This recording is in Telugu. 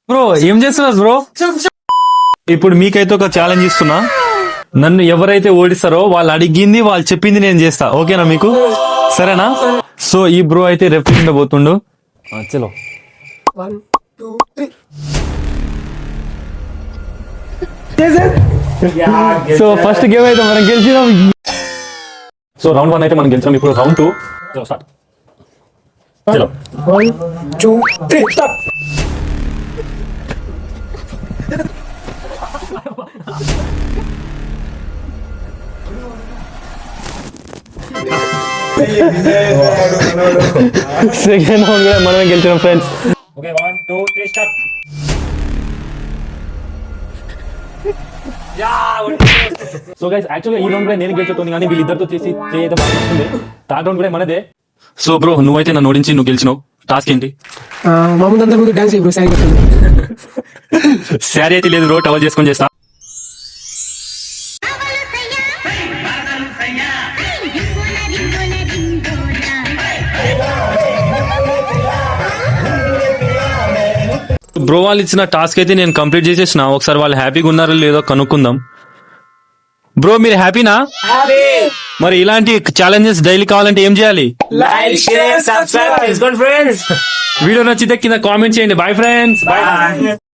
బ్రో ఏం చేస్తున్నారు బ్రో? ఇప్పుడు మీకైతే ఒక ఛాలెంజ్ ఇస్తున్నా. నన్ను ఎవరైతే ఓడిస్తారో వాళ్ళు అడిగింది వాళ్ళు చెప్పింది నేను చేస్తా. ఓకేనా మీకు? సరేనా? సో ఈ బ్రో అయితే రెఫరీ కింద పోతుండు. చలో 1 2 3. సో ఫస్ట్ గేమ్ అయితే మనం గెలిచినాం. సో రౌండ్ 1 అయితే మనం గెలిచినాం. ఇప్పుడు రౌండ్ 2 స్టార్ట్. చలో 1 2 3 స్టార్ట్. సెకండ్ రౌండ్ కూడా మనమే గెలిచినాం friends. Okay 1 2 3 start. So guys యాక్చువల్గా ఈ రౌండ్ కూడా నేను గెలిచేటోని కానీ వీళ్ళిద్దరితో చేసి అయితే బాగా వస్తుంది. థర్డ్ రౌండ్ కూడా మనదే. సో బ్రో నువ్వైతే నన్ను ఓడించి నువ్వు గెలిచినావు. టాస్క్ ఏంటి? మా ముందు అందరి ముందు డాన్స్ బ్రో. సారీ శారీ అయితే లేదు బ్రో, టవల్ చేసుకొని చేస్తా. బ్రో వాళ్ళు ఇచ్చిన టాస్క్ అయితే నేను కంప్లీట్ చేసేసిన. ఒకసారి వాళ్ళు హ్యాపీగా ఉన్నారో లేదో కనుక్కుందాం. బ్రో మీరు హ్యాపీనా? మరి ఇలాంటి ఛాలెంజెస్ డైలీ కావాలంటే ఏం చేయాలి? లైక్ షేర్ సబ్స్క్రైబ్ చేసుకోండి ఫ్రెండ్స్. వీడియో నచ్చితే కింద కామెంట్ చేయండి. Bye friends.